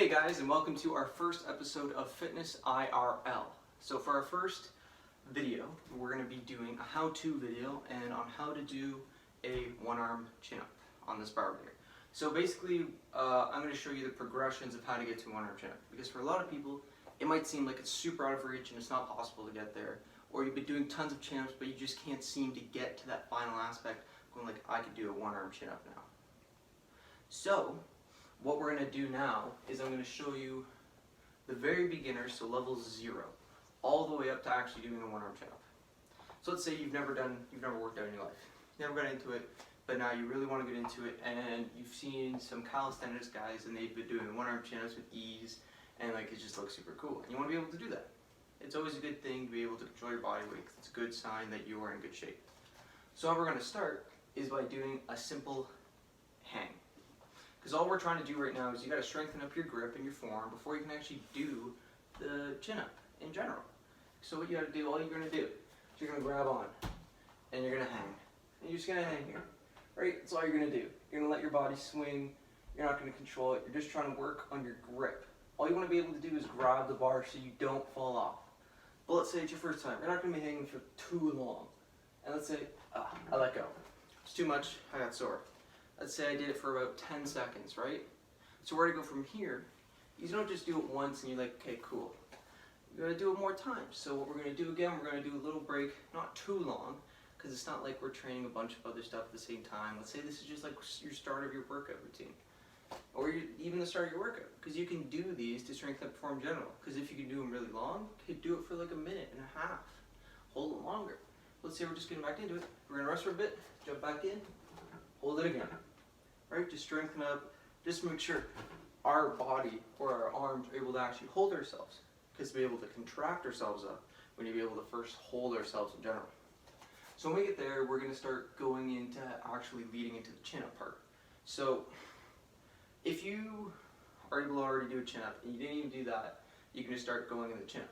Hey guys, and welcome to our first episode of Fitness IRL. So for our first video, we're going to be doing a how-to video and on how to do a one-arm chin-up on this barbell here. So basically, I'm going to show you the progressions of how to get to one-arm chin-up, because for a lot of people, it might seem like it's super out of reach and it's not possible to get there, or you've been doing tons of chin-ups, but you just can't seem to get to that final aspect, going like, I could do a one-arm chin-up now. So what we're going to do now is I'm going to show you the very beginner, so level 0, all the way up to actually doing a one-arm chin-up. So let's say you've never worked out in your life, you never got into it, but now you really want to get into it, and you've seen some calisthenics guys and they've been doing one-arm chin-ups with ease, and like it just looks super cool, and you want to be able to do that. It's always a good thing to be able to control your body weight. It's a good sign that you are in good shape. So how we're going to start is by doing a simple hang. Because all we're trying to do right now is you got to strengthen up your grip and your forearm before you can actually do the chin-up in general. So what you got to do, all you're going to do is you're going to grab on and you're going to hang. And you're just going to hang here, right? That's all you're going to do. You're going to let your body swing. You're not going to control it. You're just trying to work on your grip. All you want to be able to do is grab the bar so you don't fall off. But let's say it's your first time. You're not going to be hanging for too long. And let's say, I let go. It's too much. I got sore. Let's say I did it for about 10 seconds, right? So where to go from here, you don't just do it once and you're like, okay, cool. You're gonna do it more times. So what we're gonna do again, we're gonna do a little break, not too long, because it's not like we're training a bunch of other stuff at the same time. Let's say this is just like your start of your workout routine, or even the start of your workout, because you can do these to strengthen up form in general. Because if you can do them really long, you can do it for like a minute and a half, hold it longer. Let's say we're just getting back into it. We're gonna rest for a bit, jump back in, hold it again. Right, just strengthen up, just make sure our body or our arms are able to actually hold ourselves. Because to be able to contract ourselves up, we need to be able to first hold ourselves in general. So when we get there, we're going to start going into actually leading into the chin-up part. So if you are able to already do a chin-up and you didn't even do that, you can just start going in the chin-up.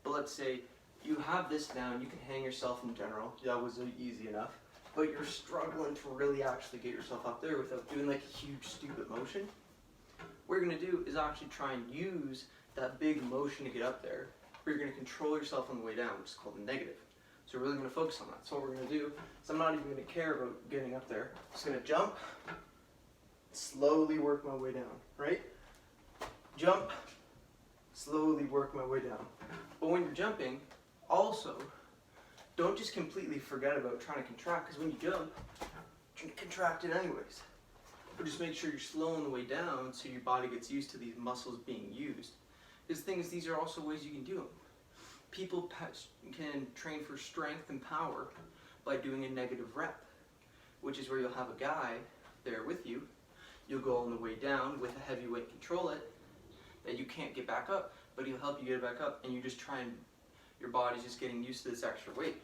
But let's say you have this down, you can hang yourself in general. That was easy enough. But you're struggling to really actually get yourself up there without doing like a huge stupid motion. What you're going to do is actually try and use that big motion to get up there, but you're going to control yourself on the way down, which is called the negative. So we're really going to focus on that. So what we're going to do is I'm not even going to care about getting up there. I'm just going to jump, slowly work my way down, right? Jump, slowly work my way down. But when you're jumping, also, don't just completely forget about trying to contract, because when you jump, you can contract it anyways. But just make sure you're slowing the way down so your body gets used to these muscles being used. Because the thing is, these are also ways you can do them. People can train for strength and power by doing a negative rep, which is where you'll have a guy there with you. You'll go on the way down with a heavy weight, control it, that you can't get back up, but he'll help you get it back up, and you just try and your body's just getting used to this extra weight.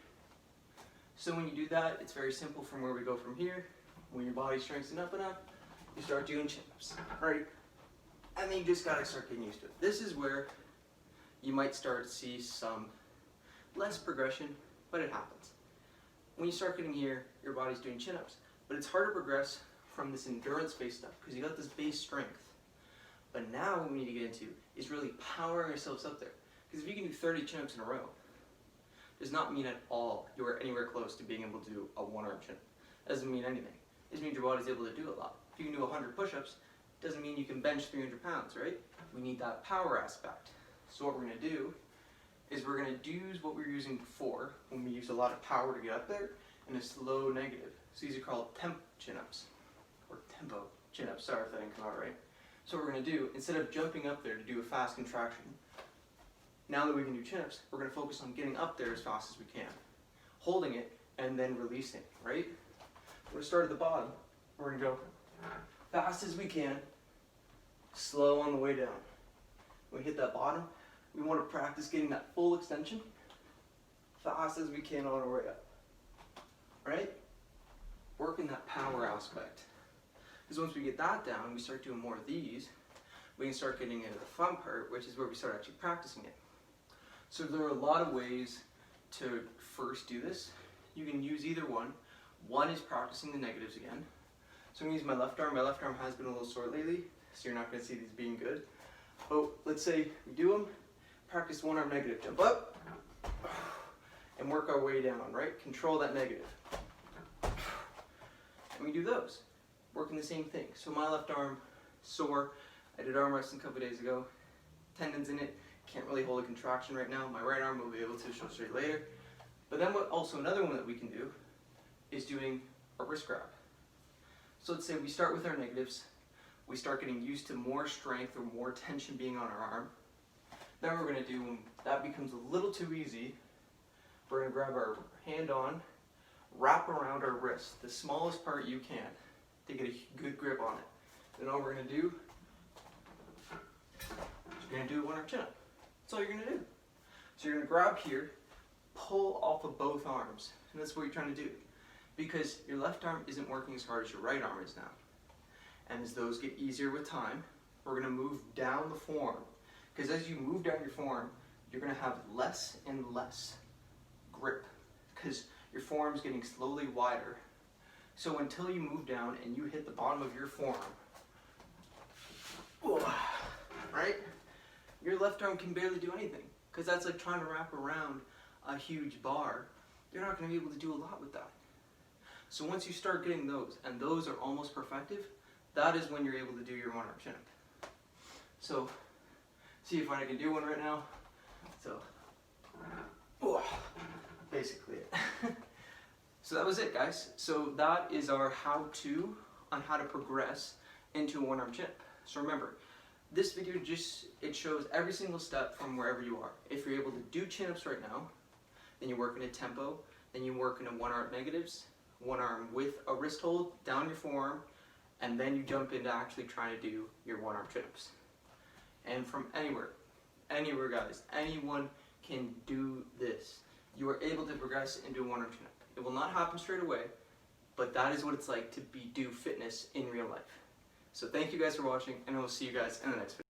So when you do that, it's very simple from where we go from here. When your body's strengthened up enough, you start doing chin-ups, right? And then you just gotta start getting used to it. This is where you might start to see some less progression, but it happens. When you start getting here, your body's doing chin-ups, but it's hard to progress from this endurance-based stuff because you got this base strength. But now what we need to get into is really powering ourselves up there. Because if you can do 30 chin-ups in a row, does not mean at all you are anywhere close to being able to do a one-arm chin-up. Doesn't mean anything. It just means your body's able to do a lot. If you can do 100 push-ups, doesn't mean you can bench 300 pounds, right? We need that power aspect. So what we're going to do is we're going to use what we were using before when we used a lot of power to get up there in a slow negative. So these are called temp chin-ups, or tempo chin-ups. Sorry if that didn't come out right. So what we're going to do, instead of jumping up there to do a fast contraction, now that we can do chin-ups, we're going to focus on getting up there as fast as we can, holding it, and then releasing, right? We're going to start at the bottom. We're going to go fast as we can, slow on the way down. When we hit that bottom, we want to practice getting that full extension, fast as we can on our way up, right? Working that power aspect. Because once we get that down, we start doing more of these, we can start getting into the fun part, which is where we start actually practicing it. So there are a lot of ways to first do this. You can use either one. One is practicing the negatives again. So I'm going to use my left arm. My left arm has been a little sore lately, so you're not going to see these being good. Oh, let's say we do them, practice one arm negative, jump up, and work our way down, right? Control that negative. And we do those, working the same thing. So my left arm, sore. I did arm wrestling a couple days ago. Tendons in it, can't really hold a contraction right now. My right arm will be able to show straight later. But then also another one that we can do is doing a wrist grab. So let's say we start with our negatives. We start getting used to more strength or more tension being on our arm. Then we're going to do, when that becomes a little too easy, we're going to grab our hand on, wrap around our wrist, the smallest part you can, to get a good grip on it. Then all we're going to do, you're going to do a one-arm chin-up. That's all you're going to do. So you're going to grab here, pull off of both arms, and that's what you're trying to do. Because your left arm isn't working as hard as your right arm is now. And as those get easier with time, we're going to move down the forearm. Because as you move down your forearm, you're going to have less and less grip. Because your forearm's getting slowly wider. So until you move down and you hit the bottom of your forearm, right? Your left arm can barely do anything. Because that's like trying to wrap around a huge bar. You're not going to be able to do a lot with that. So once you start getting those, and those are almost perfective, that is when you're able to do your one-arm chin-up. So, see if I can do one right now. So, basically it. So that was it, guys. So that is our how-to on how to progress into a one-arm chin-up. So remember, this video it shows every single step from wherever you are. If you're able to do chin-ups right now, then you work in a tempo, then you work in a one-arm negatives, one arm with a wrist hold down your forearm, and then you jump into actually trying to do your one-arm chin-ups. And from anywhere guys, anyone can do this. You are able to progress into a one-arm chin-up. It will not happen straight away, but that is what it's like to do fitness in real life. So thank you guys for watching, and I will see you guys in the next video.